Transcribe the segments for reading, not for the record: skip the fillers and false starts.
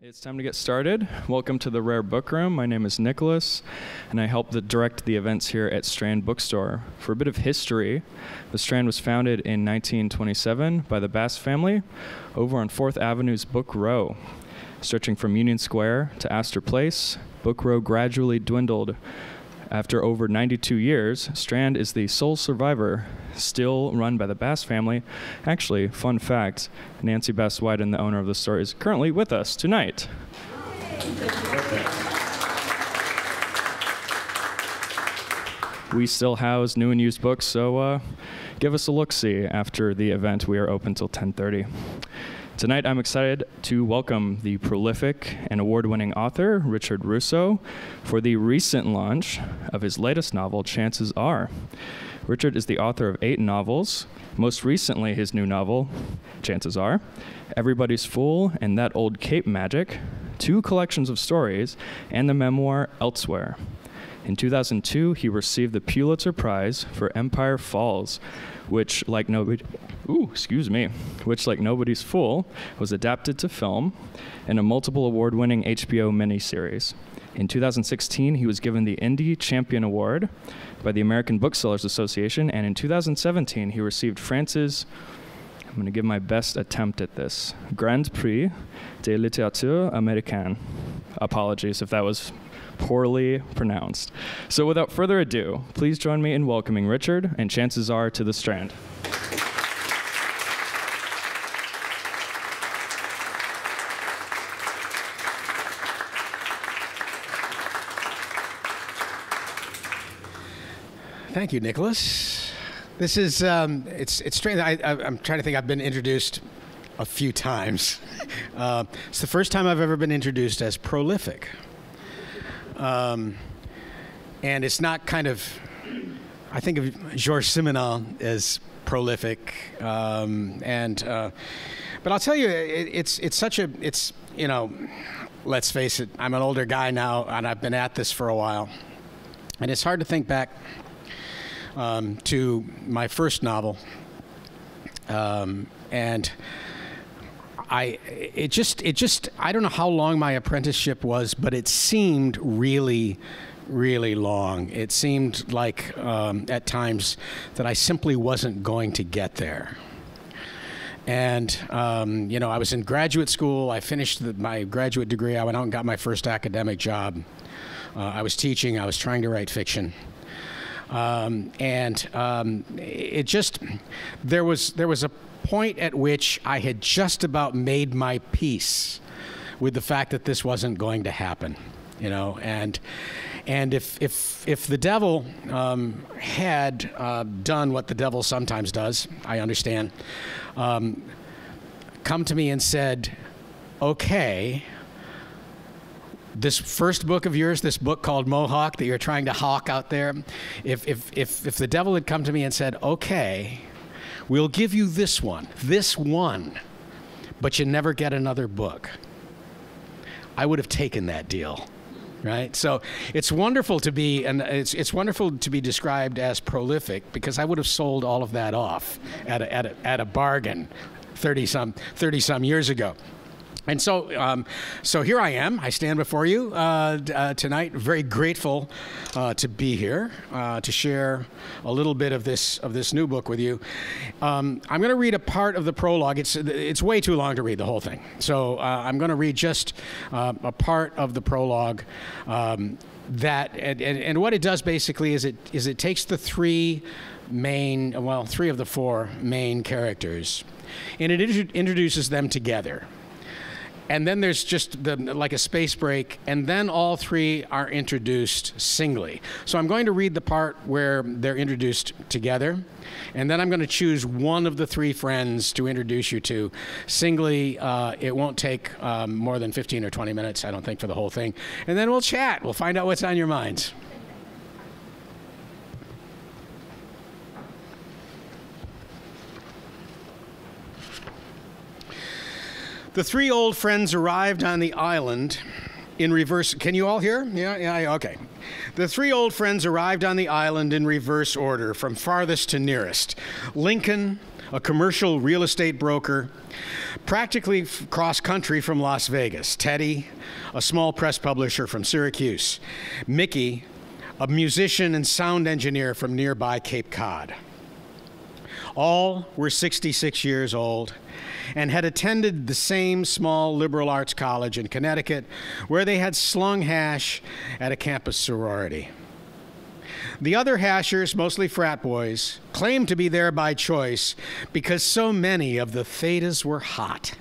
It's time to get started. Welcome to the Rare Book Room. My name is Nicholas, and I help direct the events here at Strand Bookstore. For a bit of history, the Strand was founded in 1927 by the Bass family over on 4th Avenue's Book Row. Stretching from Union Square to Astor Place, Book Row gradually dwindled. After over 92 years, Strand is the sole survivor, still run by the Bass family. Actually, fun fact, Nancy Bass-Wyden, the owner of the store, is currently with us tonight. We still house new and used books, so give us a look-see after the event. We are open till 10:30. Tonight, I'm excited to welcome the prolific and award-winning author, Richard Russo, for the recent launch of his latest novel, Chances Are. Richard is the author of 8 novels, most recently his new novel, Chances Are, Everybody's Fool and That Old Cape Magic, 2 collections of stories, and the memoir Elsewhere. In 2002, he received the Pulitzer Prize for Empire Falls, which, like Nobody's Fool, was adapted to film in a multiple award-winning HBO miniseries. In 2016, he was given the Indie Champion Award by the American Booksellers Association, and in 2017, he received France's, I'm going to give my best attempt at this, Grand Prix de Littérature Américaine. Apologies if that was poorly pronounced. So without further ado, please join me in welcoming Richard and Chances Are to the Strand. Thank you, Nicholas. This is, it's strange. I'm trying to think. I've been introduced a few times. It's the first time I've ever been introduced as prolific. And it's not kind of, I think of Georges Simenon as prolific. But I'll tell you, it's, you know, let's face it, I'm an older guy now, and I've been at this for a while. And it's hard to think back to my first novel, and I don't know how long my apprenticeship was, but it seemed really, really long. It seemed like at times that I simply wasn't going to get there. And you know, I was in graduate school. I finished my graduate degree. I went out and got my first academic job. I was teaching. I was trying to write fiction. It just, there was a point at which I had just about made my peace with the fact that this wasn't going to happen, you know, and if the devil had done what the devil sometimes does, I understand, come to me and said, okay, this first book of yours, this book called Mohawk that you're trying to hawk out there, if the devil had come to me and said, okay, we'll give you this one, but you never get another book, I would have taken that deal, right? So it's wonderful to be, and it's wonderful to be described as prolific, because I would have sold all of that off at a bargain 30 some years ago. And so, so here I am. I stand before you tonight, very grateful to be here to share a little bit of this new book with you. I'm going to read a part of the prologue. It's way too long to read the whole thing, so I'm going to read just a part of the prologue. That and what it does basically is it takes the three of the 4 main characters, and it introduces them together. And then there's just like a space break, and then all 3 are introduced singly. So I'm going to read the part where they're introduced together, and then I'm going to choose one of the 3 friends to introduce you to singly. It won't take more than 15 or 20 minutes, I don't think, for the whole thing. And then we'll chat. We'll find out what's on your minds. The 3 old friends arrived on the island in reverse. Can you all hear? Yeah, okay. The 3 old friends arrived on the island in reverse order, from farthest to nearest. Lincoln, a commercial real estate broker, practically cross-country from Las Vegas. Teddy, a small press publisher from Syracuse. Mickey, a musician and sound engineer from nearby Cape Cod. All were 66 years old and had attended the same small liberal arts college in Connecticut where they had slung hash at a campus sorority. The other hashers, mostly frat boys, claimed to be there by choice because so many of the thetas were hot.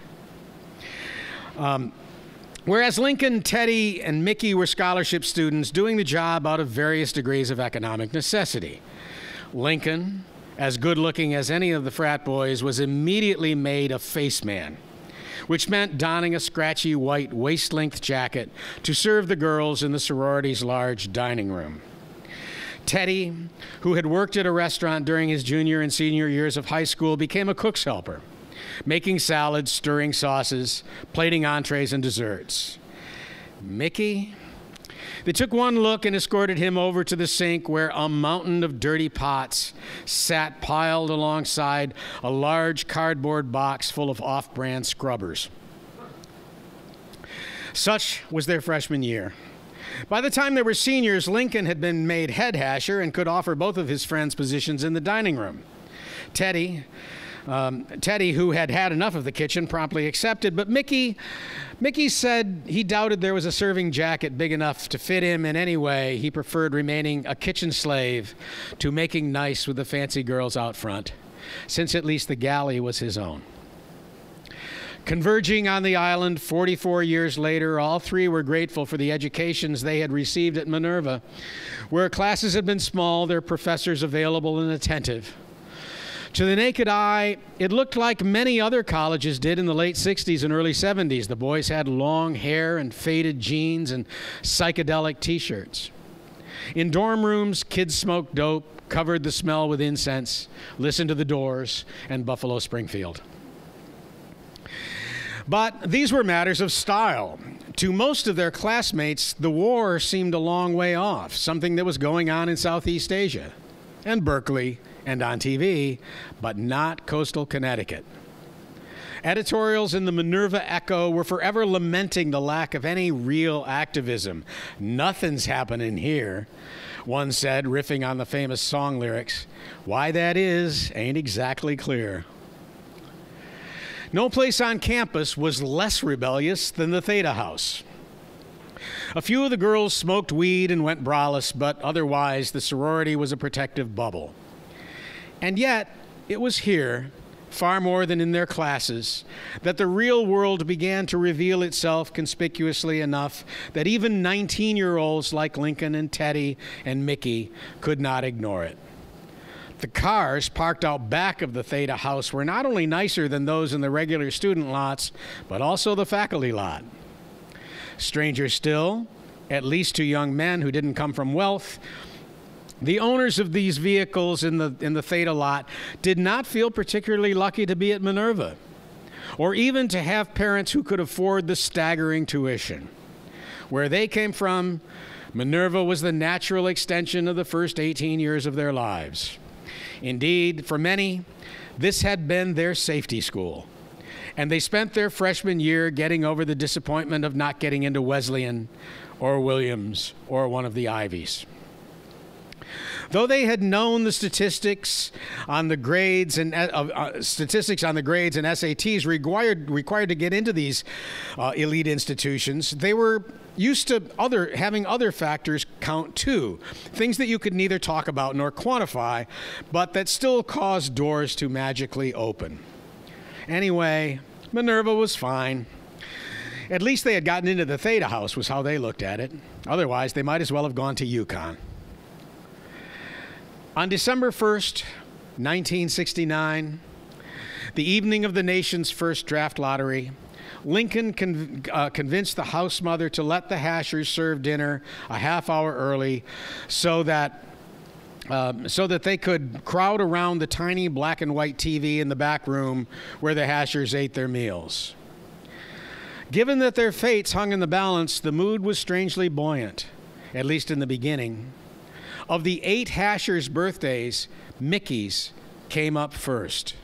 Whereas Lincoln, Teddy, and Mickey were scholarship students doing the job out of various degrees of economic necessity. Lincoln, as good-looking as any of the frat boys, was immediately made a face man, which meant donning a scratchy white waist-length jacket to serve the girls in the sorority's large dining room. Teddy, who had worked at a restaurant during his junior and senior years of high school, became a cook's helper, making salads, stirring sauces, plating entrees and desserts. Mickey, they took one look and escorted him over to the sink where a mountain of dirty pots sat piled alongside a large cardboard box full of off-brand scrubbers. Such was their freshman year. By the time they were seniors, Lincoln had been made head hasher and could offer both of his friends positions in the dining room. Teddy, who had had enough of the kitchen, promptly accepted, but Mickey said he doubted there was a serving jacket big enough to fit him in any way. He preferred remaining a kitchen slave to making nice with the fancy girls out front, since at least the galley was his own. Converging on the island 44 years later, all three were grateful for the educations they had received at Minerva, where classes had been small, their professors available and attentive. To the naked eye, it looked like many other colleges did in the late 60s and early 70s. The boys had long hair and faded jeans and psychedelic T-shirts. In dorm rooms, kids smoked dope, covered the smell with incense, listened to the Doors and Buffalo Springfield. But these were matters of style. To most of their classmates, the war seemed a long way off, something that was going on in Southeast Asia and Berkeley and on TV, but not coastal Connecticut. Editorials in the Minerva Echo were forever lamenting the lack of any real activism. "Nothing's happening here," one said, riffing on the famous song lyrics. Why that is ain't exactly clear. No place on campus was less rebellious than the Theta House. A few of the girls smoked weed and went braless, but otherwise the sorority was a protective bubble. And yet, it was here, far more than in their classes, that the real world began to reveal itself conspicuously enough that even 19-year-olds like Lincoln and Teddy and Mickey could not ignore it. The cars parked out back of the Theta House were not only nicer than those in the regular student lots, but also the faculty lot. Stranger still, at least to young men who didn't come from wealth, the owners of these vehicles in the Theta lot did not feel particularly lucky to be at Minerva, or even to have parents who could afford the staggering tuition. Where they came from, Minerva was the natural extension of the first 18 years of their lives. Indeed, for many, this had been their safety school, and they spent their freshman year getting over the disappointment of not getting into Wesleyan or Williams or one of the Ivies. Though they had known the statistics on the grades and SATs required to get into these elite institutions, they were used to having other factors count too, things that you could neither talk about nor quantify, but that still caused doors to magically open. Anyway, Minerva was fine. At least they had gotten into the Theta House, was how they looked at it. Otherwise, they might as well have gone to UConn. On December 1st, 1969, the evening of the nation's first draft lottery, Lincoln convinced the house mother to let the hashers serve dinner a half hour early so that they could crowd around the tiny black and white TV in the back room where the hashers ate their meals. Given that their fates hung in the balance, the mood was strangely buoyant, at least in the beginning. Of the 8 hashers' birthdays, Mickey's came up first.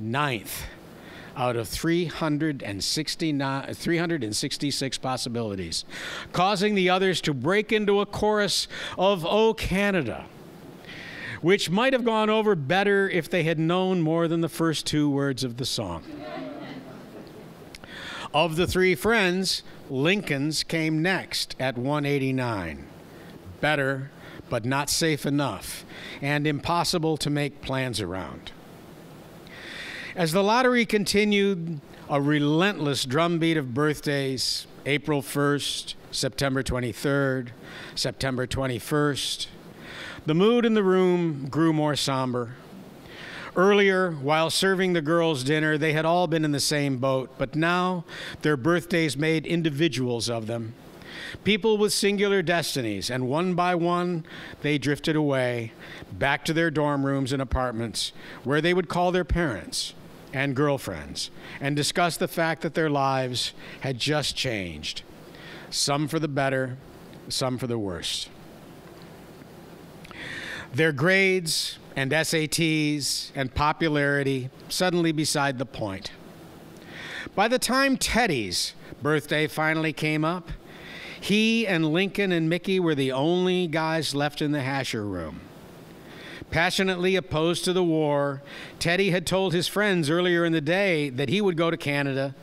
ninth out of 366 possibilities, causing the others to break into a chorus of "O Canada," which might have gone over better if they had known more than the first two words of the song. Of the three friends, Lincoln's came next at 189. Better, but not safe enough, and impossible to make plans around. As the lottery continued, a relentless drumbeat of birthdays, April 1st, September 23rd, September 21st. The mood in the room grew more somber. Earlier, while serving the girls' dinner, they had all been in the same boat, but now their birthdays made individuals of them. People with singular destinies, and one by one, they drifted away, back to their dorm rooms and apartments, where they would call their parents and girlfriends and discuss the fact that their lives had just changed, some for the better, some for the worse. Their grades and SATs and popularity suddenly beside the point. By the time Teddy's birthday finally came up, he and Lincoln and Mickey were the only guys left in the Hasher room. Passionately opposed to the war, Teddy had told his friends earlier in the day that he would go to Canada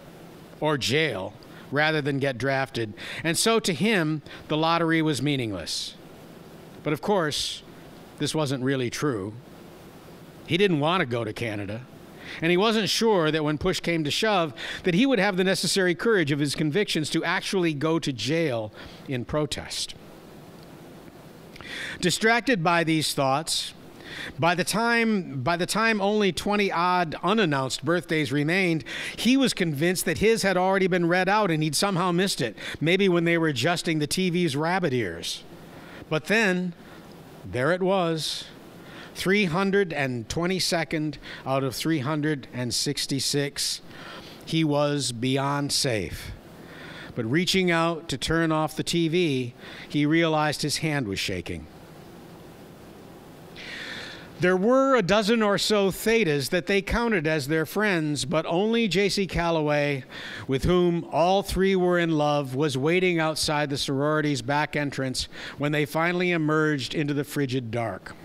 or jail rather than get drafted, and so to him, the lottery was meaningless. But of course, this wasn't really true. He didn't want to go to Canada, and he wasn't sure that when push came to shove, that he would have the necessary courage of his convictions to actually go to jail in protest. Distracted by these thoughts, by the time only 20-odd unannounced birthdays remained, he was convinced that his had already been read out and he'd somehow missed it, maybe when they were adjusting the TV's rabbit ears. But then, there it was, 322nd out of 366. He was beyond safe. But reaching out to turn off the TV, he realized his hand was shaking. There were a dozen or so Thetas that they counted as their friends, but only J.C. Calloway, with whom all three were in love, was waiting outside the sorority's back entrance when they finally emerged into the frigid dark.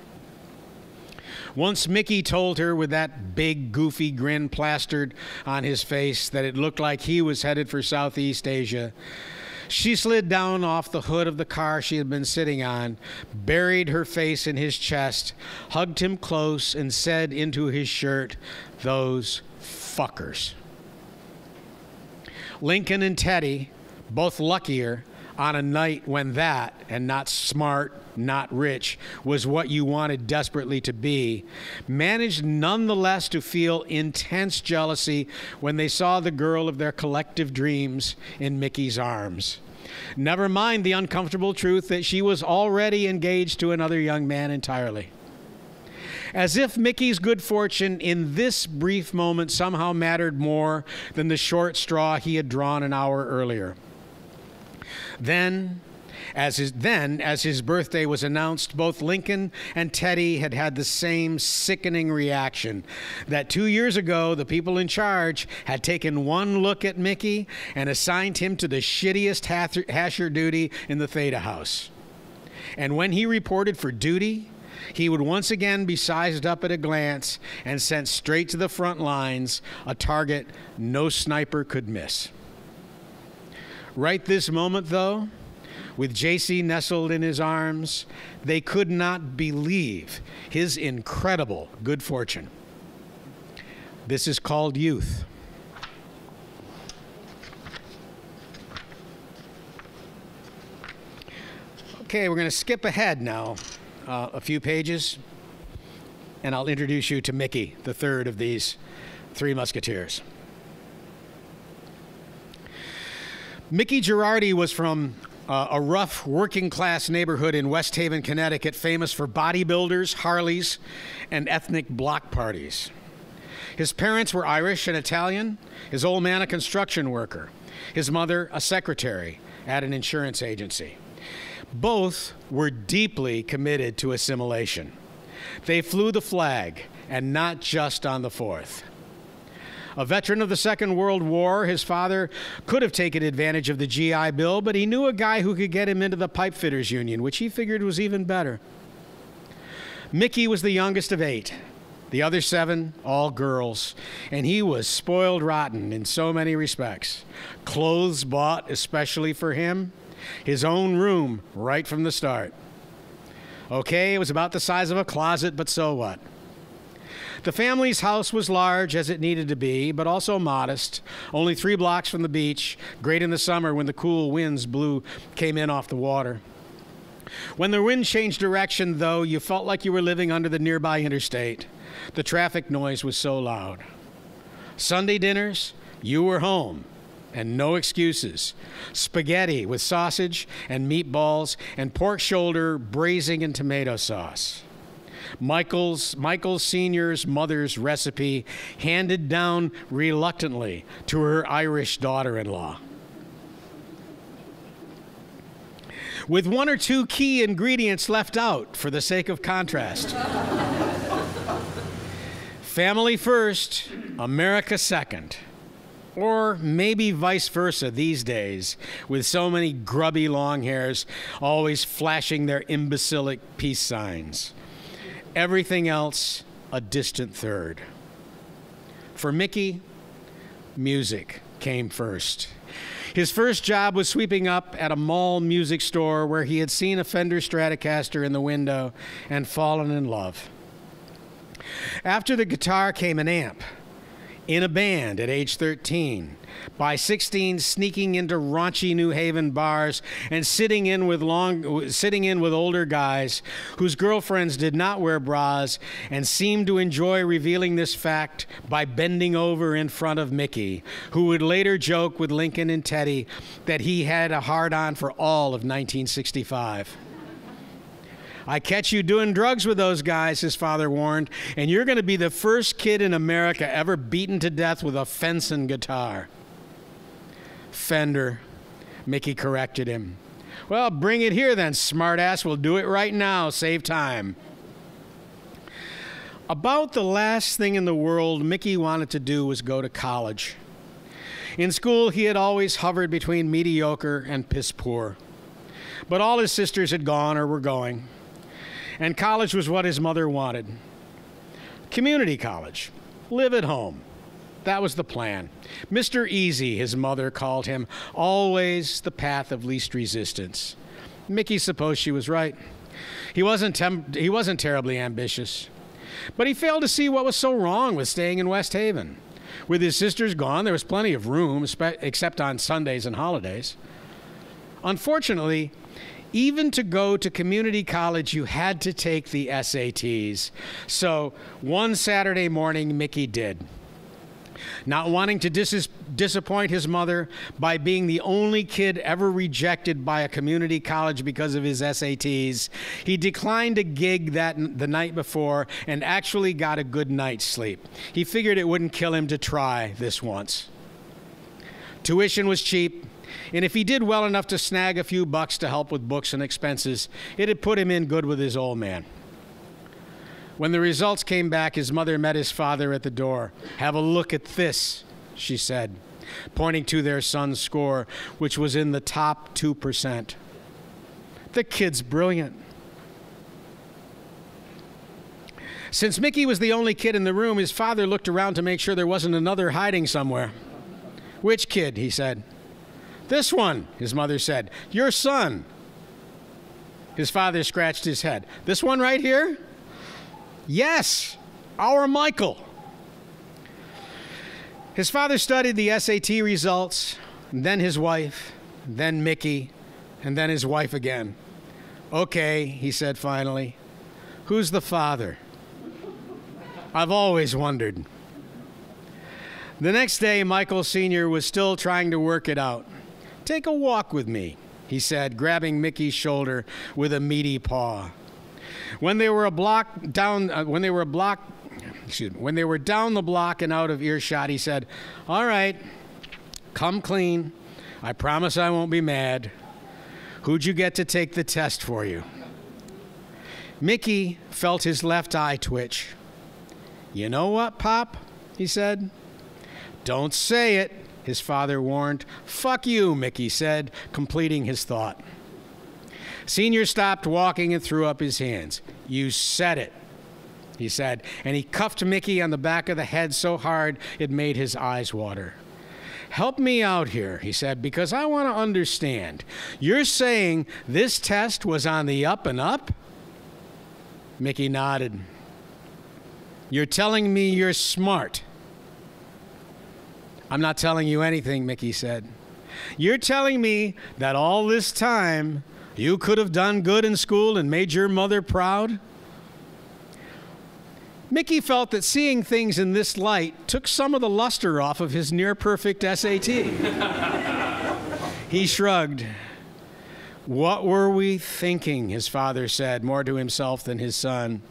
Once Mickey told her with that big, goofy grin plastered on his face that it looked like he was headed for Southeast Asia, she slid down off the hood of the car she had been sitting on, buried her face in his chest, hugged him close, and said into his shirt, "Those fuckers." Lincoln and Teddy, both luckier, on a night when that, and not smart, not rich, was what you wanted desperately to be, managed nonetheless to feel intense jealousy when they saw the girl of their collective dreams in Mickey's arms. Never mind the uncomfortable truth that she was already engaged to another young man entirely. As if Mickey's good fortune in this brief moment somehow mattered more than the short straw he had drawn an hour earlier. Then, as his birthday was announced, both Lincoln and Teddy had had the same sickening reaction, that 2 years ago the people in charge had taken one look at Mickey and assigned him to the shittiest hasher duty in the Theta house. And when he reported for duty, he would once again be sized up at a glance and sent straight to the front lines, a target no sniper could miss. Right this moment, though, with J.C. nestled in his arms, they could not believe his incredible good fortune. This is called youth. Okay, we're going to skip ahead now a few pages, and I'll introduce you to Mickey, the third of these three musketeers. Mickey Girardi was from a rough working-class neighborhood in West Haven, Connecticut, famous for bodybuilders, Harleys, and ethnic block parties. His parents were Irish and Italian, his old man a construction worker, his mother a secretary at an insurance agency. Both were deeply committed to assimilation. They flew the flag, and not just on the 4th. A veteran of the Second World War, his father could have taken advantage of the GI Bill, but he knew a guy who could get him into the pipe fitters union, which he figured was even better. Mickey was the youngest of 8. The other 7, all girls, and he was spoiled rotten in so many respects. Clothes bought especially for him, his own room right from the start. Okay, it was about the size of a closet, but so what? The family's house was large as it needed to be, but also modest, only 3 blocks from the beach, great in the summer when the cool winds came in off the water. When the wind changed direction, though, you felt like you were living under the nearby interstate. The traffic noise was so loud. Sunday dinners, you were home, and no excuses. Spaghetti with sausage and meatballs and pork shoulder braising in tomato sauce. Michael Sr.'s mother's recipe, handed down reluctantly to her Irish daughter-in-law. With 1 or 2 key ingredients left out for the sake of contrast. Family first, America second. Or maybe vice versa these days, with so many grubby long hairs always flashing their imbecilic peace signs. Everything else a distant third. For Mickey, music came first. His first job was sweeping up at a mall music store where he had seen a Fender Stratocaster in the window and fallen in love. After the guitar came an amp. In a band at age 13. By 16, sneaking into raunchy New Haven bars and sitting in with older guys whose girlfriends did not wear bras and seemed to enjoy revealing this fact by bending over in front of Mickey, who would later joke with Lincoln and Teddy that he had a hard-on for all of 1965. I catch you doing drugs with those guys, his father warned, and you're going to be the first kid in America ever beaten to death with a Fenson guitar. Fender, Mickey corrected him. Well, bring it here then, smartass. We'll do it right now. Save time. About the last thing in the world Mickey wanted to do was go to college. In school, he had always hovered between mediocre and piss poor. But all his sisters had gone or were going. And college was what his mother wanted. Community college. Live at home. That was the plan. Mr. Easy, his mother called him, always the path of least resistance. Mickey supposed she was right. He wasn't terribly ambitious. But he failed to see what was so wrong with staying in West Haven. With his sisters gone, there was plenty of room, except on Sundays and holidays. Unfortunately, even to go to community college, you had to take the SATs. So one Saturday morning, Mickey did. Not wanting to disappoint his mother by being the only kid ever rejected by a community college because of his SATs, he declined a gig the night before and actually got a good night's sleep. He figured it wouldn't kill him to try this once. Tuition was cheap. And if he did well enough to snag a few bucks to help with books and expenses, it had put him in good with his old man. When the results came back, his mother met his father at the door. "Have a look at this," she said, pointing to their son's score, which was in the top 2%. "The kid's brilliant." Since Mickey was the only kid in the room, his father looked around to make sure there wasn't another hiding somewhere. "Which kid?" he said. "This one," his mother said. "Your son." His father scratched his head. "This one right here?" "Yes, our Michael." His father studied the SAT results, then his wife, then Mickey, and then his wife again. "Okay," he said finally. "Who's the father? I've always wondered." The next day, Michael Sr. was still trying to work it out. "Take a walk with me," he said, grabbing Mickey's shoulder with a meaty paw. When they were down the block and out of earshot, he said, "All right, come clean. I promise I won't be mad. Who'd you get to take the test for you?" Mickey felt his left eye twitch. "You know what, Pop?" he said. Don't say it, his father warned. Fuck you, Mickey said, completing his thought. Senior stopped walking and threw up his hands. You said it, he said, and he cuffed Mickey on the back of the head so hard it made his eyes water. Help me out here, he said, because I want to understand. You're saying this test was on the up and up? Mickey nodded. You're telling me you're smart. I'm not telling you anything, Mickey said. You're telling me that all this time you could have done good in school and made your mother proud? Mickey felt that seeing things in this light took some of the luster off of his near-perfect SAT. He shrugged. What were we thinking, his father said, more to himself than his son.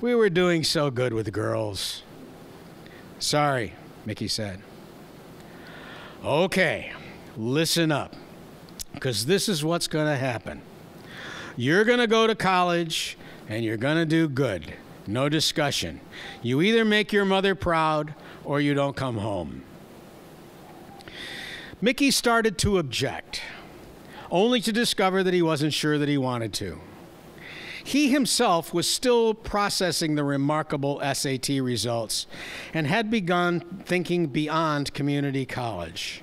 We were doing so good with girls. Sorry, Mickey said. Okay, listen up, because this is what's going to happen. You're going to go to college, and you're going to do good. No discussion. You either make your mother proud, or you don't come home. Mickey started to object, only to discover that he wasn't sure that he wanted to. He himself was still processing the remarkable SAT results and had begun thinking beyond community college.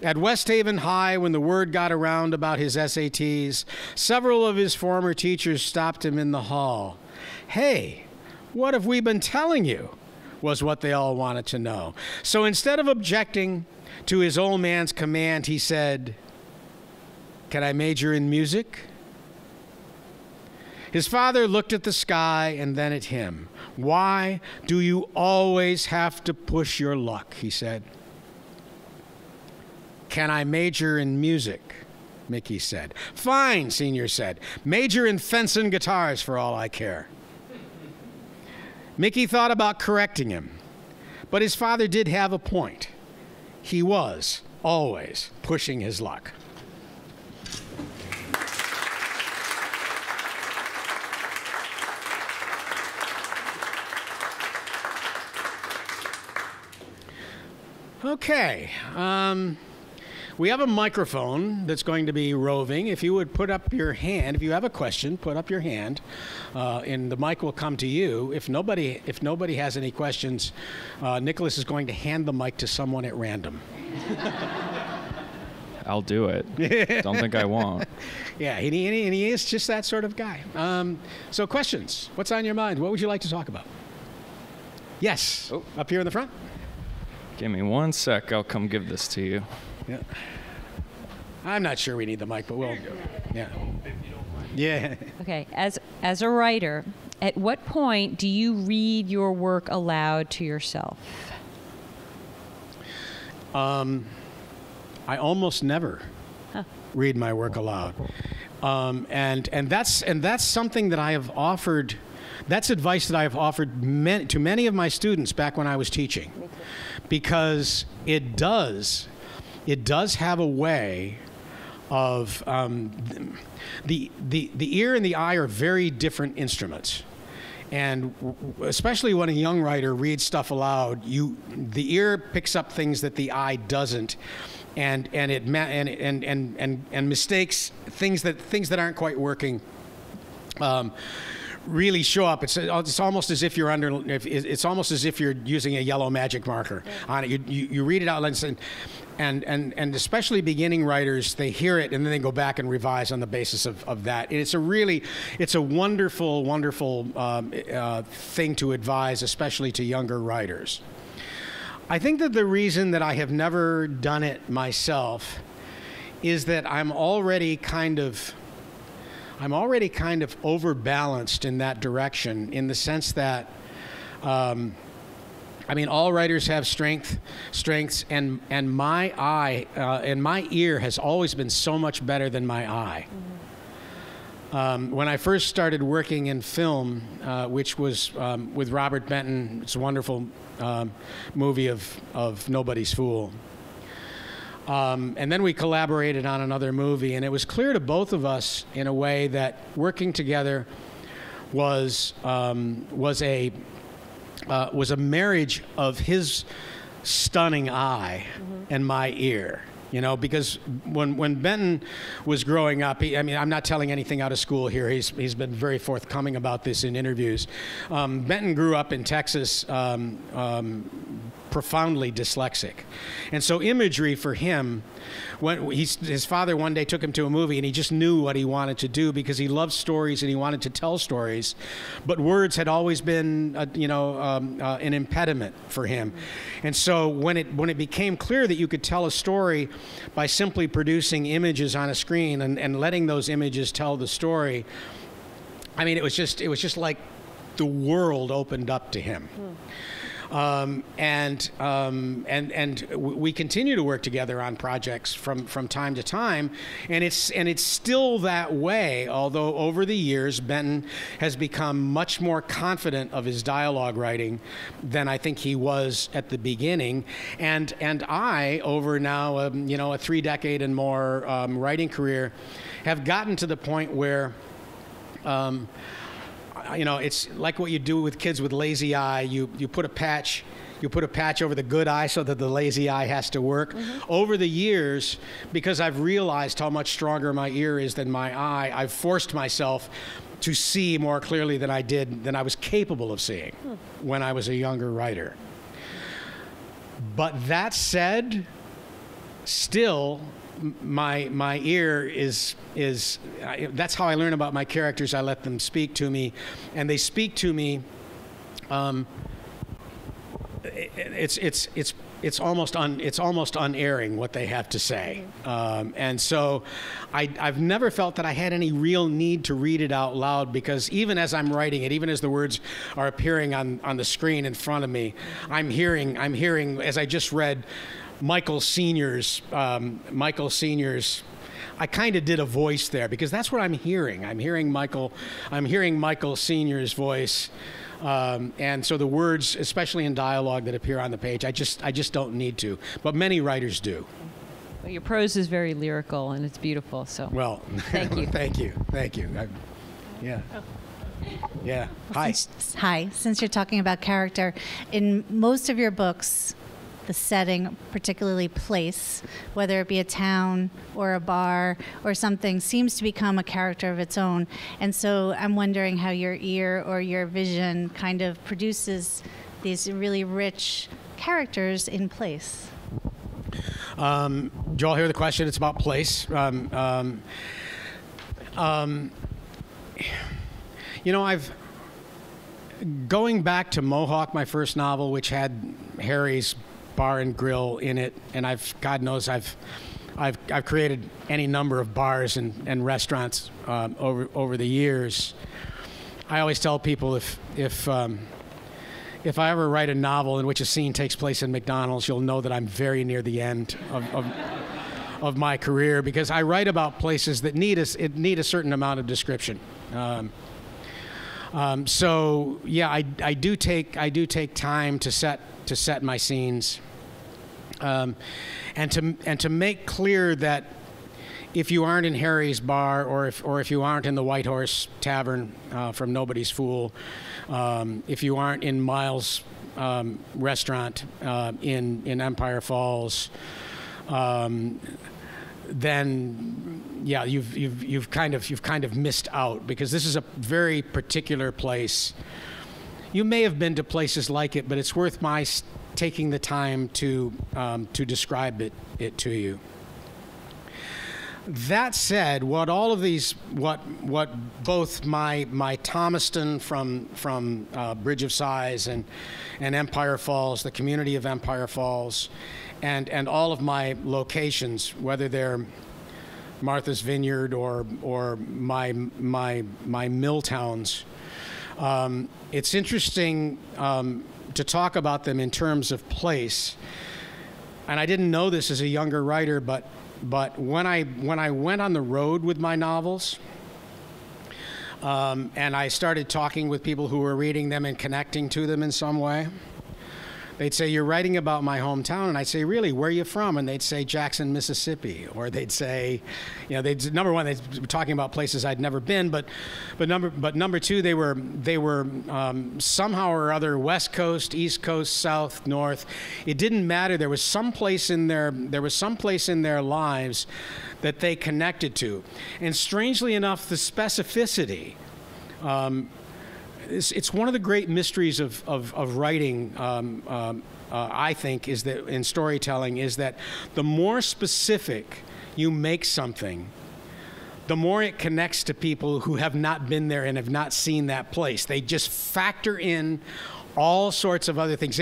At West Haven High, when the word got around about his SATs, several of his former teachers stopped him in the hall. Hey, what have we been telling you? Was what they all wanted to know. So instead of objecting to his old man's command, he said, Can I major in music? His father looked at the sky and then at him. Why do you always have to push your luck, he said. Can I major in music? Mickey said. Fine, Senior said. Major in fencing guitars for all I care. Mickey thought about correcting him, but his father did have a point. He was always pushing his luck. Okay, we have a microphone that's going to be roving. If you would put up your hand, if you have a question, put up your hand, and the mic will come to you. If nobody has any questions, Nicholas is going to hand the mic to someone at random. I'll do it. Don't think I won't. Yeah, and he is just that sort of guy. So questions, what's on your mind? What would you like to talk about? Yes, up here in the front. Give me 1 sec. I'll come give this to you. Yeah. I'm not sure we need the mic, but we'll. Yeah. Yeah. Okay. As a writer, at what point do you read your work aloud to yourself? I almost never read my work aloud, and that's something that I have offered. That's advice that I have offered to many of my students back when I was teaching, because it does have a way of the ear and the eye are very different instruments, and especially when a young writer reads stuff aloud, the ear picks up things that the eye doesn't, and mistakes things that aren't quite working. Really show up. It's almost as if you're it's almost as if you're using a yellow magic marker on it. You read it out and especially beginning writers, they hear it and then they go back and revise on the basis of that. And it's a wonderful thing to advise, especially to younger writers. I think that the reason that I have never done it myself is that I'm already kind of overbalanced in that direction, in the sense that, all writers have strengths, and my eye and my ear has always been so much better than my eye. When I first started working in film, which was with Robert Benton, it's a wonderful movie of Nobody's Fool. And then we collaborated on another movie, and it was clear to both of us in a way that working together was a marriage of his stunning eye and my ear. You know, because when Benton was growing up, I mean, I'm not telling anything out of school here. He's been very forthcoming about this in interviews. Benton grew up in Texas, profoundly dyslexic, and so imagery for him, when his father one day took him to a movie, and he just knew what he wanted to do because he loved stories and he wanted to tell stories, but words had always been, an impediment for him, and so when it became clear that you could tell a story by simply producing images on a screen and letting those images tell the story, I mean, it was just like the world opened up to him. And we continue to work together on projects from time to time, and it's still that way. Although over the years, Benton has become much more confident of his dialogue writing than I think he was at the beginning. And I, over now a 3-decade and more writing career, have gotten to the point where. It's like what you do with kids with lazy eye. You put a patch over the good eye so that the lazy eye has to work. Over the years, because I've realized how much stronger my ear is than my eye, I've forced myself to see more clearly than I was capable of seeing when I was a younger writer. But that said, still, my ear is that's how I learn about my characters. I let them speak to me, and they speak to me. It's almost unerring what they have to say, and so I've never felt that I had any real need to read it out loud, because even as I'm writing it, even as the words are appearing on the screen in front of me, I'm hearing as I just read. Michael Sr.'s, I kind of did a voice there because that's what I'm hearing. I'm hearing Michael Sr.'s voice. And so the words, especially in dialogue that appear on the page, I just don't need to. But many writers do. Well, your prose is very lyrical and it's beautiful. So well, thank you. thank you. Yeah. Yeah. Hi. Hi. Since you're talking about character, in most of your books, the setting, particularly place, whether it be a town or a bar or something, seems to become a character of its own. And so I'm wondering how your ear or your vision kind of produces these really rich characters in place. Do you all hear the question? It's about place. I've going back to Mohawk, my first novel, which had Harry's Bar and Grill in it, and God knows I've created any number of bars and restaurants over the years. I always tell people if I ever write a novel in which a scene takes place in McDonald's, you'll know that I'm very near the end of my career, because I write about places that need a certain amount of description. So yeah, I do take time to set my scenes, and to make clear that if you aren't in Harry's Bar, or if you aren't in the White Horse Tavern from Nobody's Fool, if you aren't in Miles' restaurant in Empire Falls, then yeah, you've kind of missed out, because this is a very particular place. You may have been to places like it, but it's worth my taking the time to describe it to you. That said, what both my Thomaston from Bridge of Sighs and Empire Falls, the community of Empire Falls, and all of my locations, whether they're Martha's Vineyard or my mill towns, it's interesting to talk about them in terms of place. And I didn't know this as a younger writer, but when I went on the road with my novels, and I started talking with people who were reading them and connecting to them in some way, They'd say, "You're writing about my hometown," and I'd say, "Really? Where are you from?" And they'd say, "Jackson, Mississippi." Or they'd say, number one, they were talking about places I'd never been, but number two, they were somehow or other West Coast, East Coast, South, North. It didn't matter. There was some place in their lives that they connected to, and strangely enough, the specificity. It's one of the great mysteries of writing, I think, is that in storytelling, is that the more specific you make something, the more it connects to people who have not been there and have not seen that place. They just factor in all sorts of other things.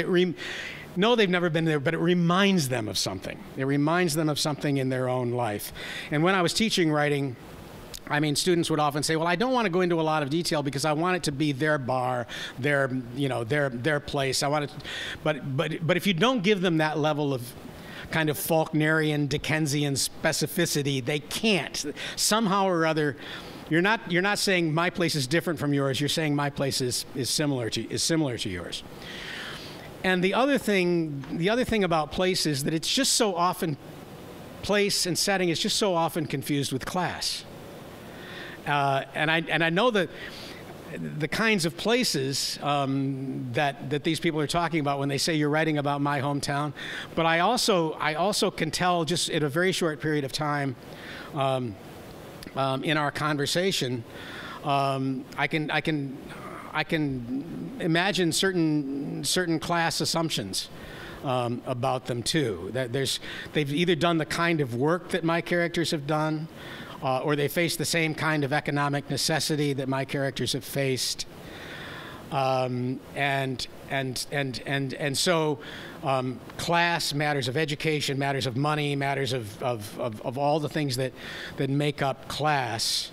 No, they've never been there, but it reminds them of something. It reminds them of something in their own life. And when I was teaching writing, I mean, students would often say, "Well, I don't want to go into a lot of detail because I want it to be their bar, their place. I want it." But if you don't give them that level of kind of Faulknerian, Dickensian specificity, they can't. Somehow or other, you're not saying my place is different from yours. You're saying my place is similar to yours. And the other thing about place is that it's just so often, place and setting is just so often confused with class. And I know that the kinds of places that these people are talking about when they say you're writing about my hometown, but I also can tell just in a very short period of time in our conversation, I can imagine certain class assumptions about them too. That they've either done the kind of work that my characters have done, or they face the same kind of economic necessity that my characters have faced, and so class, matters of education, matters of money, matters of all the things that make up class.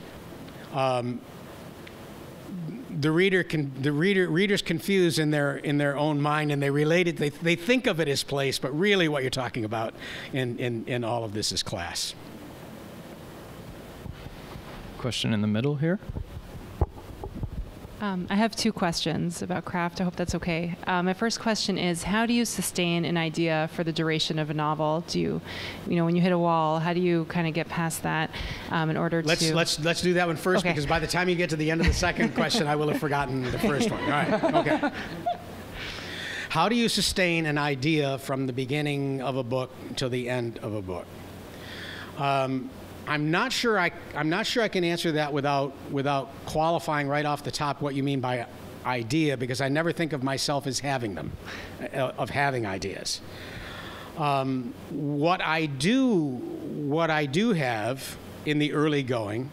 Readers confuse in their own mind, and they relate it. They think of it as place, but really what you're talking about in all of this is class. Question in the middle here. I have two questions about craft. I hope that's okay. My first question is, how do you sustain an idea for the duration of a novel? Do you, when you hit a wall, how do you kind of get past that in order to... Let's do that one first, okay. Because by the time you get to the end of the second question, I will have forgotten the first one. All right, okay. How do you sustain an idea from the beginning of a book to the end of a book? I'm not sure I can answer that without qualifying right off the top what you mean by idea, because I never think of myself as having them, of having ideas. What I do have in the early going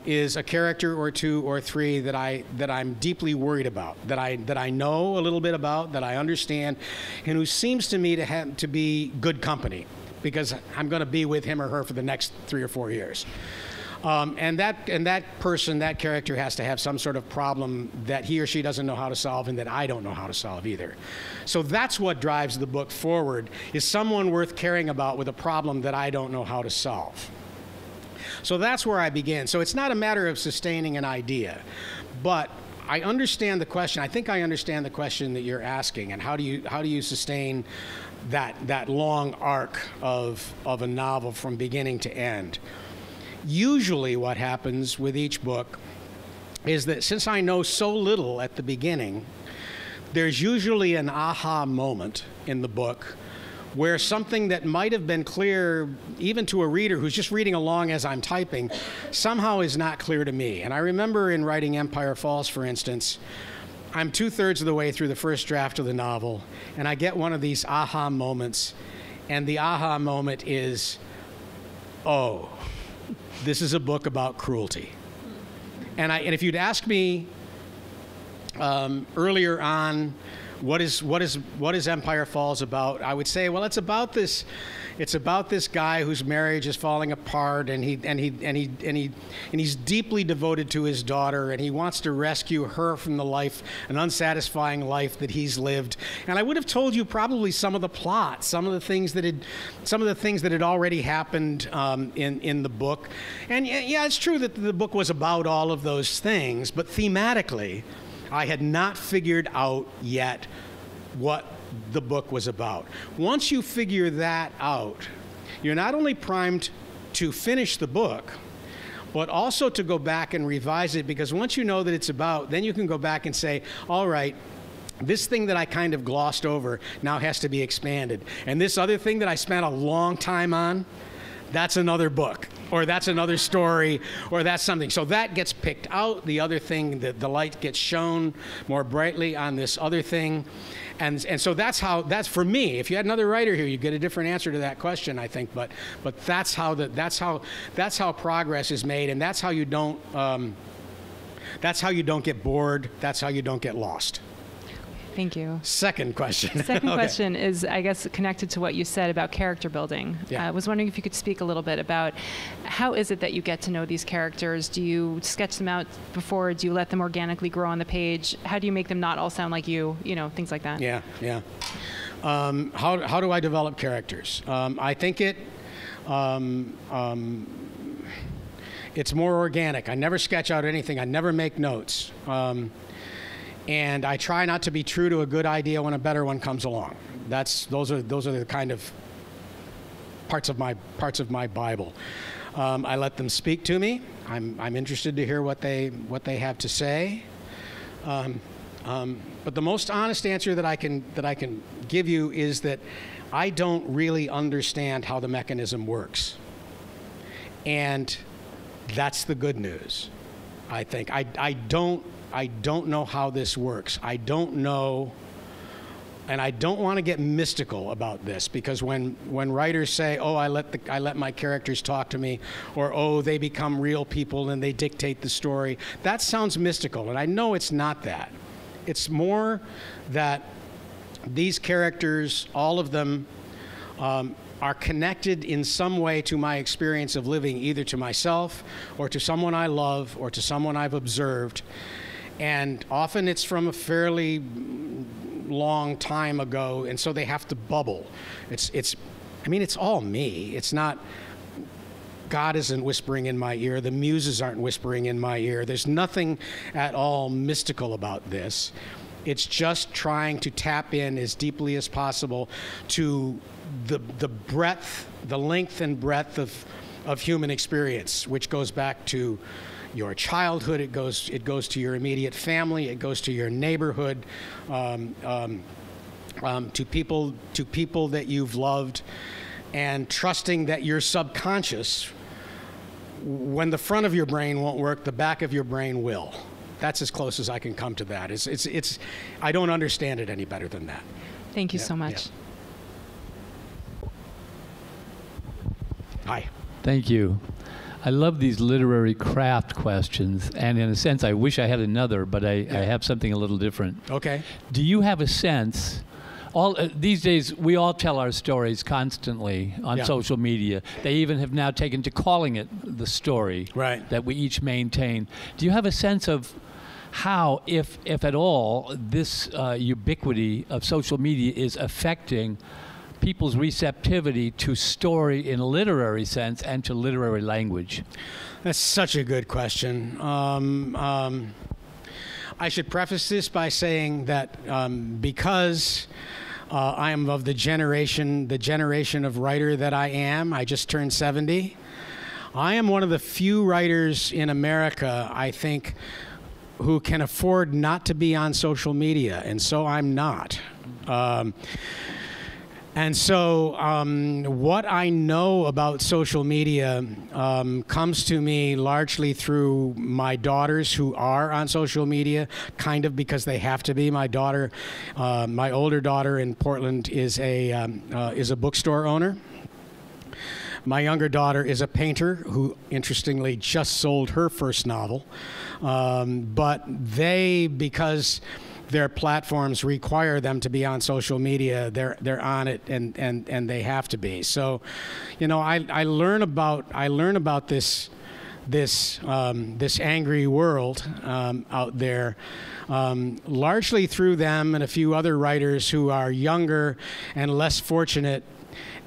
is a character or two or three that I'm deeply worried about, that I know a little bit about, that I understand, and who seems to me to be good company, because I'm going to be with him or her for the next 3 or 4 years. And that character has to have some sort of problem that he or she doesn't know how to solve and that I don't know how to solve either. So that's what drives the book forward, is someone worth caring about with a problem that I don't know how to solve. So that's where I begin. So it's not a matter of sustaining an idea, but I understand the question. I think I understand the question that you're asking, and how do you sustain that long arc of a novel from beginning to end. Usually what happens with each book is that since I know so little at the beginning, there's usually an aha moment in the book where something that might have been clear even to a reader who's just reading along as I'm typing somehow is not clear to me. And I remember in writing Empire Falls, for instance, I'm 2/3 of the way through the first draft of the novel, and I get one of these aha moments, and the aha moment is, oh, this is a book about cruelty. And if you'd asked me earlier on, what is Empire Falls about? I would say, well, it's about this guy whose marriage is falling apart, and he's deeply devoted to his daughter, and he wants to rescue her from an unsatisfying life that he's lived. And I would have told you probably some of the plot, some of the things that had already happened in the book. And yeah, it's true that the book was about all of those things, but thematically, I had not figured out yet what the book was about. Once you figure that out, you're not only primed to finish the book, but also to go back and revise it, because once you know that it's about, then you can go back and say, all right, this thing that I kind of glossed over now has to be expanded. And this other thing that I spent a long time on, that's another book, or that's another story, or that's something. So that gets picked out. The other thing, the light gets shown more brightly on this other thing. And so that's for me. If you had another writer here, you'd get a different answer to that question, I think. But that's how progress is made, and that's how you don't get bored. That's how you don't get lost. Thank you. Second question. Second Okay. question is, I guess, connected to what you said about character building. Yeah. I was wondering if you could speak a little bit about how is it that you get to know these characters? Do you sketch them out before? Do you let them organically grow on the page? How do you make them not all sound like you? You know, things like that. Yeah. How do I develop characters? I think it's more organic. I never sketch out anything. I never make notes. And I try not to be true to a good idea when a better one comes along. Those are the kind of parts of my Bible. I let them speak to me. I'm interested to hear what they have to say. But the most honest answer that I can give you is that I don't really understand how the mechanism works, and that's the good news. I think I don't know how this works. I don't know, and I don't want to get mystical about this, because when writers say, "Oh, I let my characters talk to me," or "Oh, they become real people and they dictate the story," that sounds mystical, and I know it's not that. It's more that these characters, all of them, are connected in some way to my experience of living, either to myself or to someone I love or to someone I've observed. And often it's from a fairly long time ago, and so they have to bubble. It's all me. It's not, God isn't whispering in my ear. The muses aren't whispering in my ear. There's nothing at all mystical about this. It's just trying to tap in as deeply as possible to the breadth, the length and breadth of human experience, which goes back to your childhood, it goes to your immediate family, it goes to your neighborhood, to people that you've loved, and trusting that your subconscious, when the front of your brain won't work, the back of your brain will. That's as close as I can come to that. I don't understand it any better than that. Thank you so much. Yeah. Hi. Thank you. I love these literary craft questions, and in a sense, I wish I had another, but I have something a little different. Okay. Do you have a sense? These days, we all tell our stories constantly on social media. They even have now taken to calling it the story that we each maintain. Do you have a sense of how, if at all, this ubiquity of social media is affecting people's receptivity to story in a literary sense and to literary language? That's such a good question. I should preface this by saying that because I am of the generation of writer that I am, I just turned 70, I am one of the few writers in America, I think, who can afford not to be on social media, and so I'm not. And so what I know about social media comes to me largely through my daughters who are on social media, kind of because they have to be. My daughter, my older daughter in Portland is a bookstore owner. My younger daughter is a painter who, interestingly, just sold her first novel. But they, because their platforms require them to be on social media, they're on it, and they have to be. So, I learn about this angry world out there, largely through them and a few other writers who are younger and less fortunate,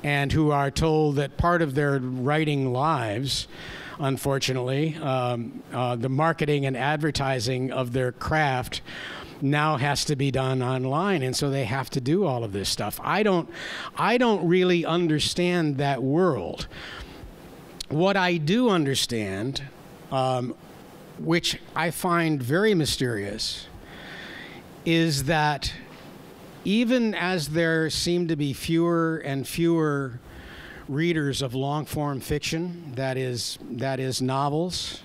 and who are told that part of their writing lives, unfortunately, the marketing and advertising of their craft now has to be done online, and so they have to do all of this stuff. I don't really understand that world. What I do understand, which I find very mysterious, is that even as there seem to be fewer and fewer readers of long-form fiction, that is novels,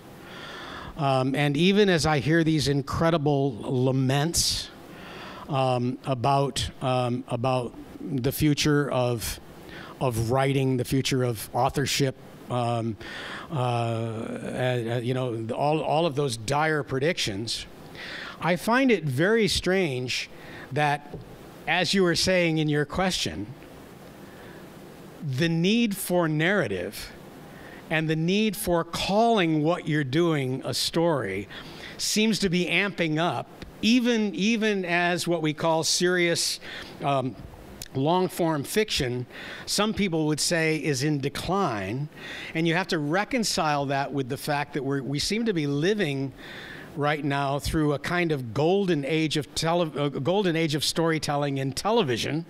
and even as I hear these incredible laments about the future of writing, the future of authorship, all of those dire predictions, I find it very strange that, as you were saying in your question, the need for narrative and the need for calling what you're doing a story seems to be amping up, even as what we call serious long-form fiction, some people would say, is in decline. And you have to reconcile that with the fact that we seem to be living right now through a kind of golden age of storytelling in television.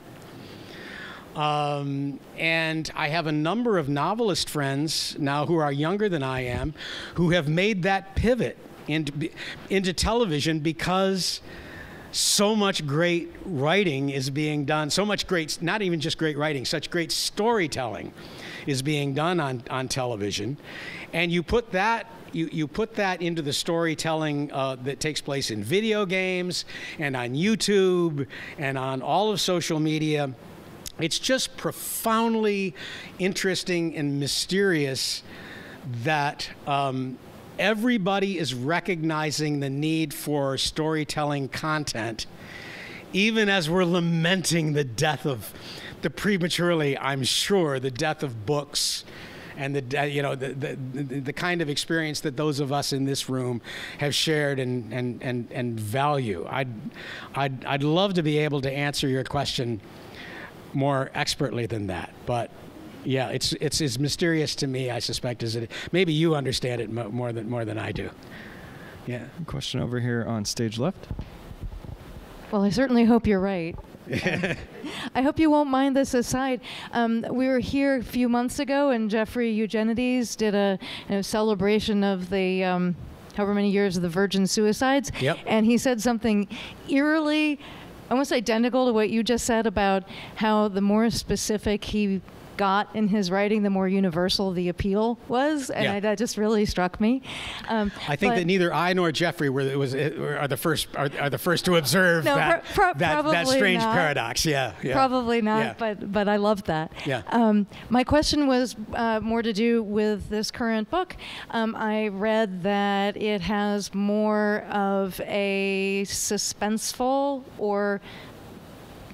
And I have a number of novelist friends now who are younger than I am, who have made that pivot into television because so much great writing is being done, so much great, not even just great writing, such great storytelling is being done on television. And you put that into the storytelling that takes place in video games and on YouTube and on all of social media. It's just profoundly interesting and mysterious that everybody is recognizing the need for storytelling content, even as we're lamenting the death of prematurely, I'm sure, the death of books and the kind of experience that those of us in this room have shared and value. I'd love to be able to answer your question more expertly than that, but yeah, it's as mysterious to me, I suspect, as it. Maybe you understand it more than I do. Yeah. Question over here on stage left. Well, I certainly hope you're right. I hope you won't mind this aside. We were here a few months ago, and Jeffrey Eugenides did a celebration of the however many years of the virgin suicides. Yep. And he said something eerily, almost identical to what you just said about how the more specific he got in his writing, the more universal the appeal was, and that just really struck me. I think that neither I nor Jeffrey are the first to observe that strange paradox. Yeah, probably not. Yeah. But I loved that. Yeah. My question was more to do with this current book. I read that it has more of a suspenseful or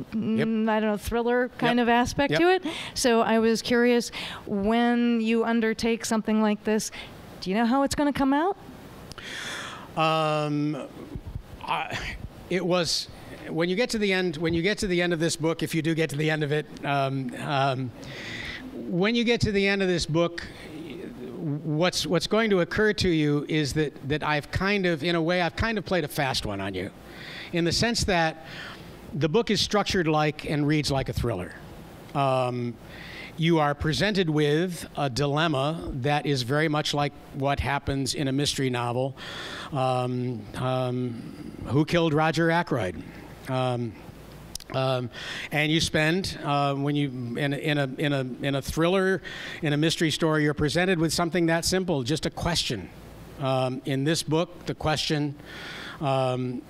I don't know, thriller kind of aspect to it. So I was curious, when you undertake something like this, do you know how it's going to come out? It was when you get to the end. When you get to the end of this book, if you do get to the end of it, when you get to the end of this book, what's going to occur to you is that I've kind of, in a way, I've kind of played a fast one on you, in the sense that the book is structured like and reads like a thriller. You are presented with a dilemma that is very much like what happens in a mystery novel. Who killed Roger Ackroyd? And you spend when you in a thriller, in a mystery story, you're presented with something that simple, just a question. In this book, the question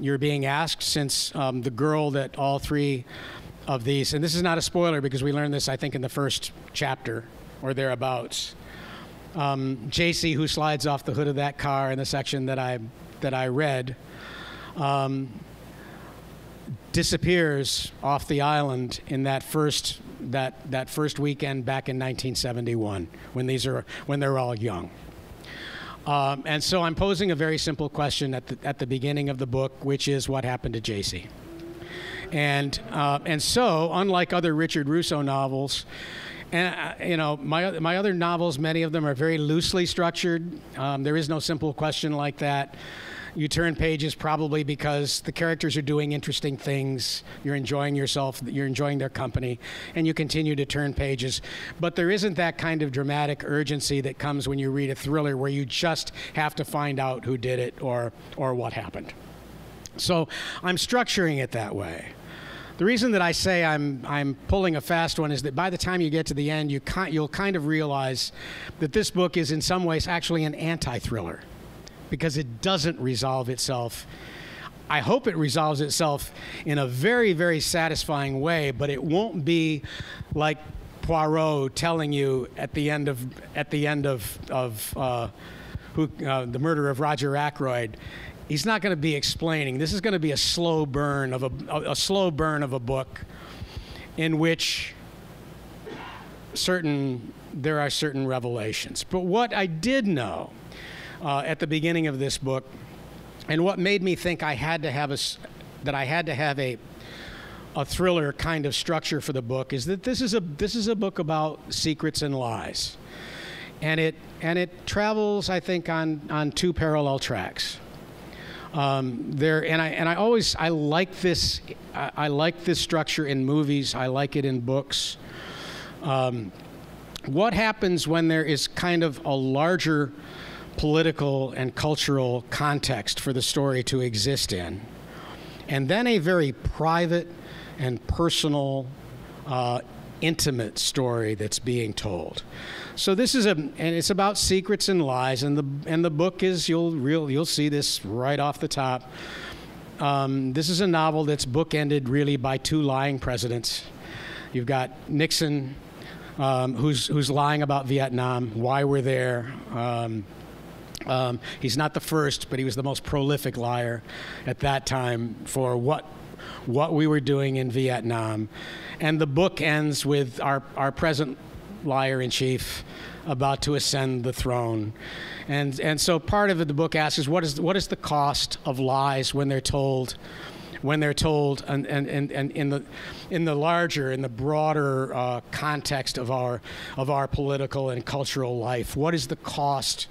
you're being asked, since the girl that all three of these, and this is not a spoiler because we learned this, I think, in the first chapter or thereabouts. JC, who slides off the hood of that car in the section that I read, disappears off the island in that first weekend back in 1971 when they're all young. And so I'm posing a very simple question at the beginning of the book, which is, what happened to JC? And so, unlike other Richard Russo novels, and my other novels, many of them are very loosely structured. There is no simple question like that. You turn pages probably because the characters are doing interesting things. You're enjoying yourself. You're enjoying their company, and you continue to turn pages. But there isn't that kind of dramatic urgency that comes when you read a thriller where you just have to find out who did it or what happened. So I'm structuring it that way. The reason that I say I'm pulling a fast one is that by the time you get to the end, you'll kind of realize that this book is in some ways actually an anti-thriller, because it doesn't resolve itself. I hope it resolves itself in a very, very satisfying way, but it won't be like Poirot telling you at the end of the murder of Roger Ackroyd. He's not going to be explaining. This is going to be a slow burn of a book, in which there are certain revelations. But what I did know at the beginning of this book, and what made me think I had to have a thriller kind of structure for the book, is that this is a book about secrets and lies, and it travels, I think, on two parallel tracks. I like this. I like this structure in movies. I like it in books. What happens when there is kind of a larger political and cultural context for the story to exist in, and then a very private and personal, intimate story that's being told. So this is and it's about secrets and lies, and the book is, you'll see this right off the top. This is a novel that's bookended really by two lying presidents. You've got Nixon, who's lying about Vietnam, why we're there. He's not the first, but he was the most prolific liar at that time for what we were doing in Vietnam. And the book ends with our present liar-in-chief about to ascend the throne. And so part of it, the book asks, is what is the cost of lies when they're told and in the larger, in the broader context of our political and cultural life? What is the cost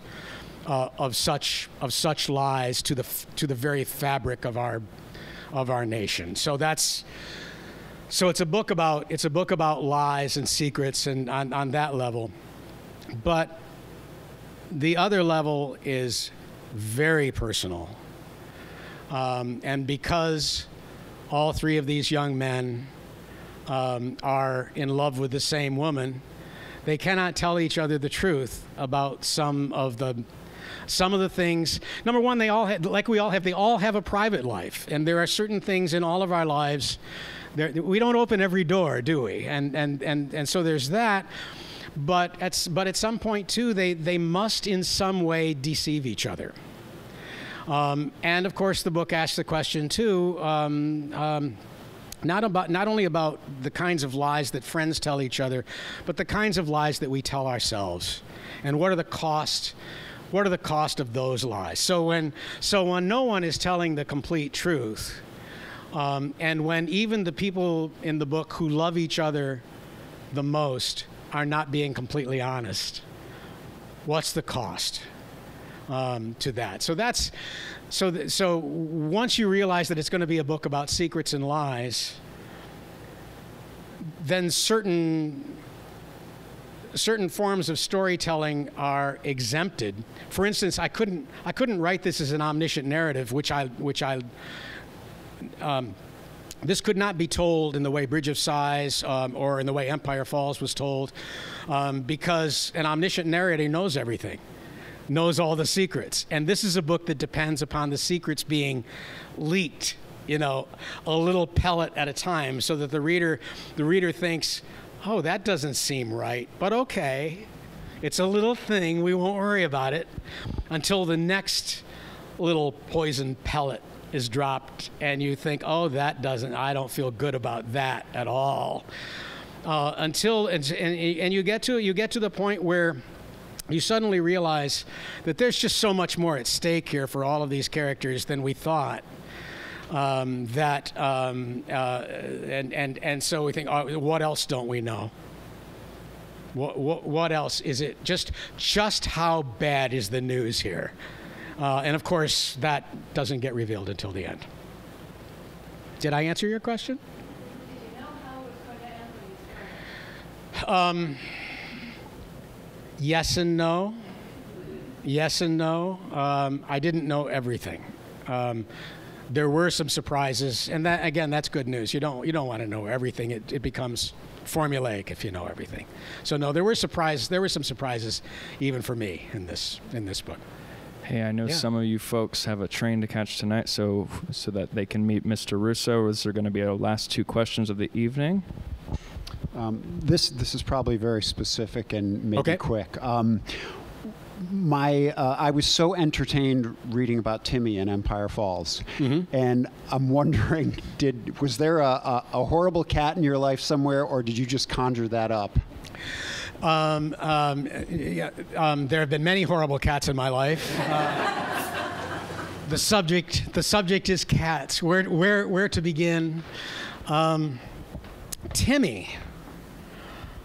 of such lies to the very fabric of our nation? So it's a book about lies and secrets, and on that level. But the other level is very personal. And because all three of these young men are in love with the same woman, they cannot tell each other the truth about some of the things. Number one, they all have a private life, and there are certain things in all of our lives. We don't open every door, do we? And so there's that. But at some point too, they must in some way deceive each other. And of course, the book asks the question too, not only about the kinds of lies that friends tell each other, but the kinds of lies that we tell ourselves, and what are the cost of those lies? So when no one is telling the complete truth, and when even the people in the book who love each other the most are not being completely honest, what's the cost to that? So once you realize that it's going to be a book about secrets and lies, then certain forms of storytelling are exempted. For instance, I couldn't write this as an omniscient narrative, this could not be told in the way Bridge of Sighs or in the way Empire Falls was told, because an omniscient narrator knows everything, knows all the secrets. And this is a book that depends upon the secrets being leaked, a little pellet at a time, so that the reader thinks, oh, that doesn't seem right, but okay, it's a little thing, we won't worry about it, until the next little poison pellet is dropped, and you think, oh, I don't feel good about that at all. And you get to the point where you suddenly realize that there's just so much more at stake here for all of these characters than we thought. And so we think, oh, what else don't we know? What else is it? Just how bad is the news here? And of course, that doesn't get revealed until the end. Did I answer your question? Did you know how it was going to end? Yes and no. Yes and no. I didn't know everything. There were some surprises, and that, again, that's good news. You don't want to know everything. It becomes formulaic if you know everything. So no, there were surprises. There were some surprises, even for me in this book. Hey, I know some of you folks have a train to catch tonight, so that they can meet Mr. Russo. Is there going to be our last two questions of the evening? This is probably very specific and maybe quick. I was so entertained reading about Timmy in Empire Falls, and I'm wondering, was there a horrible cat in your life somewhere, or did you just conjure that up? There have been many horrible cats in my life. The subject is cats. Where to begin? Timmy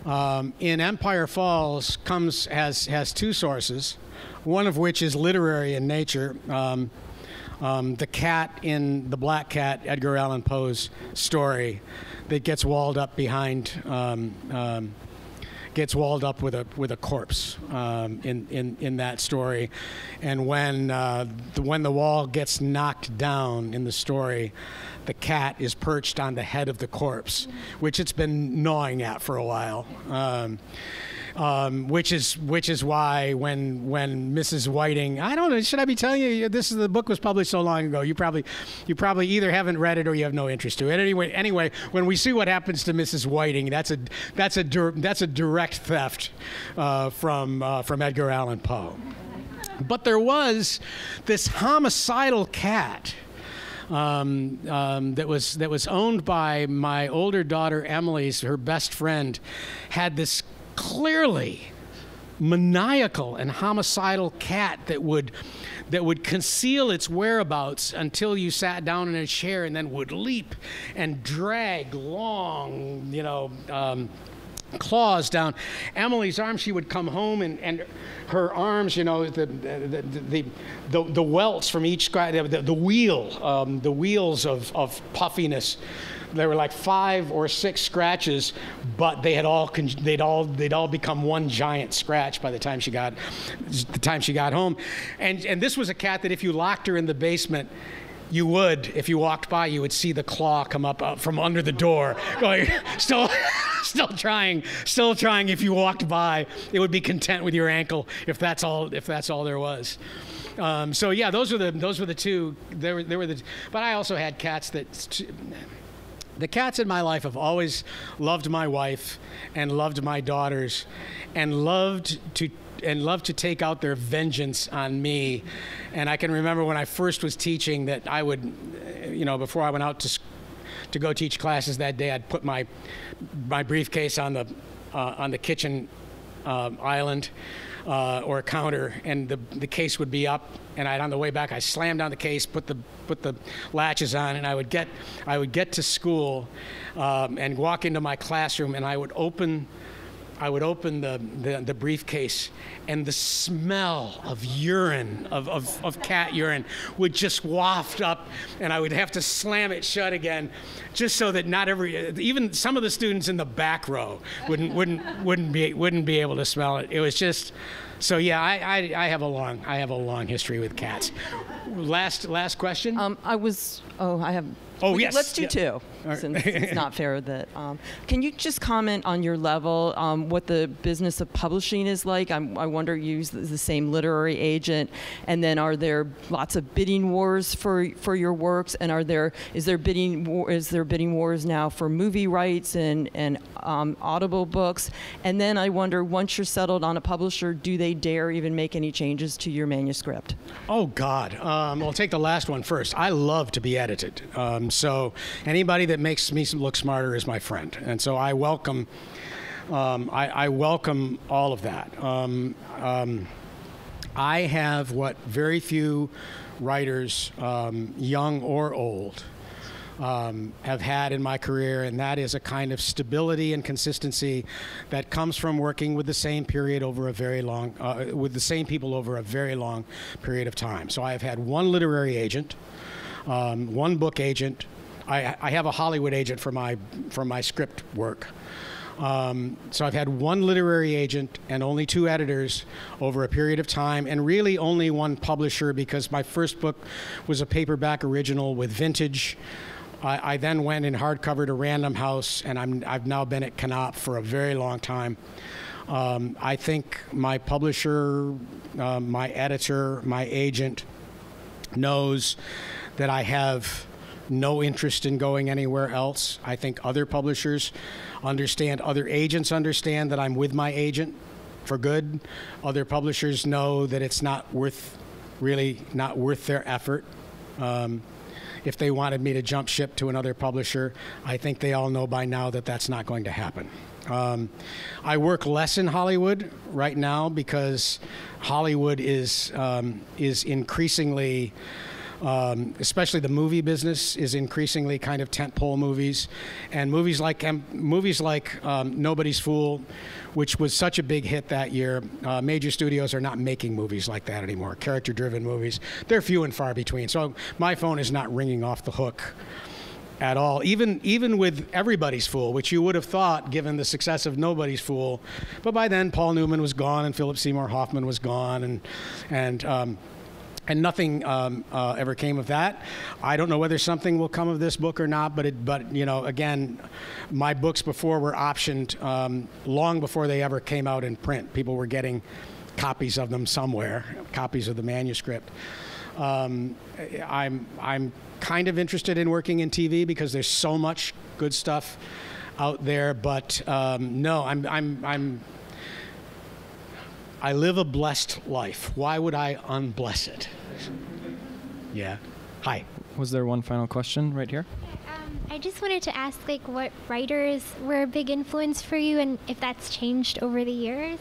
in Empire Falls has two sources, one of which is literary in nature. The cat in The Black Cat, Edgar Allan Poe's story, that gets walled up behind. Gets walled up with a corpse in that story, and when the wall gets knocked down in the story, the cat is perched on the head of the corpse, which it's been gnawing at for a while. Which is why when Mrs. Whiting, I don't know, should I be telling you, the book was published so long ago, you probably either haven't read it or you have no interest to it. Anyway, when we see what happens to Mrs. Whiting, that's a direct theft from Edgar Allan Poe. But there was this homicidal cat that was owned by my older daughter Emily's, her best friend, had this clearly maniacal and homicidal cat that would conceal its whereabouts until you sat down in a chair, and then would leap and drag long, claws down Emily's arm. She would come home, and her arms, the welts from each scratch, the wheels of puffiness. There were like 5 or 6 scratches, but they'd all become one giant scratch by the time she got home. And this was a cat that if you locked her in the basement, you would, if you walked by, you would see the claw come up from under the door, going, still trying. If you walked by, it would be content with your ankle if that's all there was. So yeah, those were the two. But I also had cats that. The cats in my life have always loved my wife and loved my daughters, and loved to take out their vengeance on me. And I can remember when I first was teaching that I would, before I went out to go teach classes that day, I'd put my briefcase on the kitchen island or counter, and the case would be up. And on the way back, I slammed down the case, put the latches on, and I would get to school and walk into my classroom, and I would open the briefcase, and the smell of urine, of cat urine, would just waft up, and I would have to slam it shut again, just so that even some of the students in the back row wouldn't be able to smell it. It was just. So yeah, I have a long history with cats. Last question. I have. Oh yes. Let's do two, since it's not fair that. Can you just comment on your level, what the business of publishing is like? I wonder, you use the same literary agent, and then are there lots of bidding wars for your works? And is there bidding wars now for movie rights and Audible books? And then I wonder, once you're settled on a publisher, do they dare even make any changes to your manuscript? Oh God. I'll take the last one first. I love to be edited. So anybody that makes me look smarter is my friend, and so I welcome all of that. I have what very few writers, young or old, have had in my career, and that is a kind of stability and consistency that comes from working with the same period over a very long, with the same people over a very long period of time. So I have had one literary agent, one book agent. I have a Hollywood agent for my script work. So I've had one literary agent and only 2 editors over a period of time, and really only one publisher, because my first book was a paperback original with Vintage. I then went in hardcover to Random House, and I've now been at Knopf for a very long time. I think my publisher, my editor, my agent knows that I have no interest in going anywhere else. I think other publishers understand, other agents understand that I'm with my agent for good. Other publishers know that it's really not worth their effort. If they wanted me to jump ship to another publisher, I think they all know by now that that's not going to happen. I work less in Hollywood right now because Hollywood is increasingly, especially the movie business, is increasingly kind of tentpole movies, and movies like Nobody's Fool, which was such a big hit that year. Major studios are not making movies like that anymore. Character-driven movies, they're few and far between. So my phone is not ringing off the hook at all. Even with Everybody's Fool, which you would have thought, given the success of Nobody's Fool, but by then Paul Newman was gone and Philip Seymour Hoffman was gone, and nothing ever came of that. I don't know whether something will come of this book or not, but you know, again, my books before were optioned long before they ever came out in print. People were getting copies of them somewhere, copies of the manuscript. I'm kind of interested in working in TV because there's so much good stuff out there, but no, I live a blessed life. Why would I unbless it? Yeah. Hi. Was there one final question right here? I just wanted to ask, like, what writers were a big influence for you, and if that's changed over the years.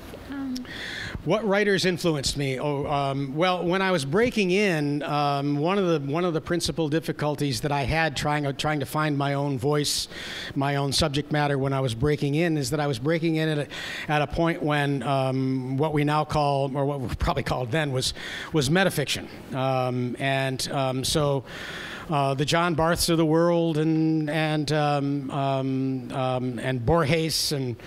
What writers influenced me? Well, when I was breaking in, one of the principal difficulties that I had trying to find my own voice, my own subject matter when I was breaking in, is that I was breaking in at a point when what we now call, or what we probably called then, was metafiction, so. The John Barths of the world, and Borges, and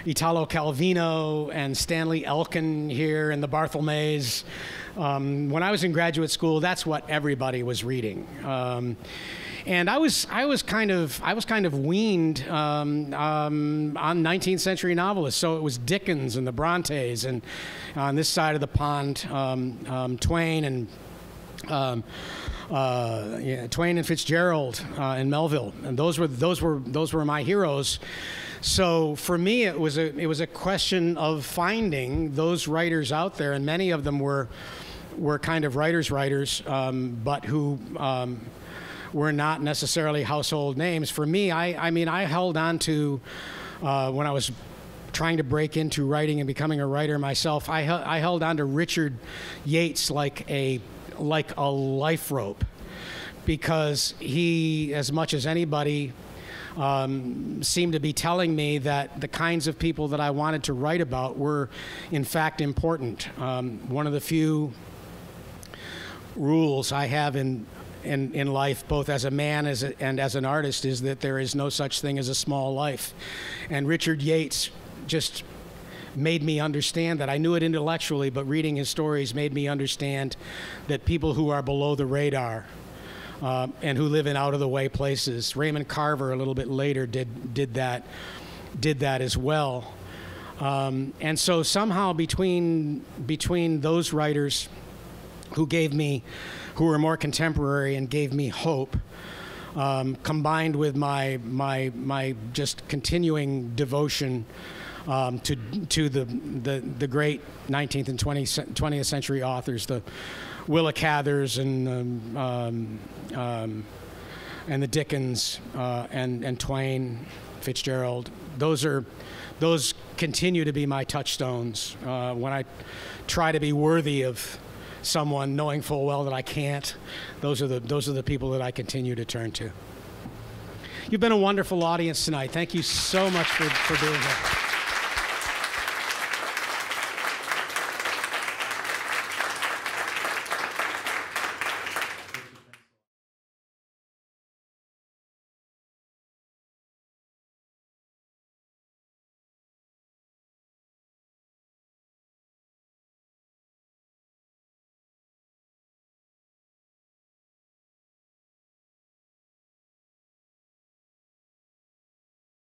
Italo Calvino, and Stanley Elkin here, and the Bartholomews. When I was in graduate school, that's what everybody was reading. And I was kind of weaned on 19th century novelists. So it was Dickens and the Brontes, and on this side of the pond, Twain and. Twain and Fitzgerald and Melville, and those were my heroes. So for me, it was a question of finding those writers out there, and many of them were kind of writers, but who were not necessarily household names. For me, I held on to when I was trying to break into writing and becoming a writer myself. I held on to Richard Yates like a life rope, because he, as much as anybody, seemed to be telling me that the kinds of people that I wanted to write about were, in fact, important. One of the few rules I have in life, both as a man and as an artist, is that there is no such thing as a small life. And Richard Yates just made me understand that. I knew it intellectually, but reading his stories made me understand that people who are below the radar and who live in out-of-the-way places. Raymond Carver, a little bit later, did that as well. And so somehow between those writers who were more contemporary and gave me hope, combined with my just continuing devotion to the great 19th and 20th century authors, the Willa Cathers and the Dickens and Twain, Fitzgerald. Those continue to be my touchstones when I try to be worthy of someone, knowing full well that I can't. Those are the people that I continue to turn to. You've been a wonderful audience tonight. Thank you so much for being here.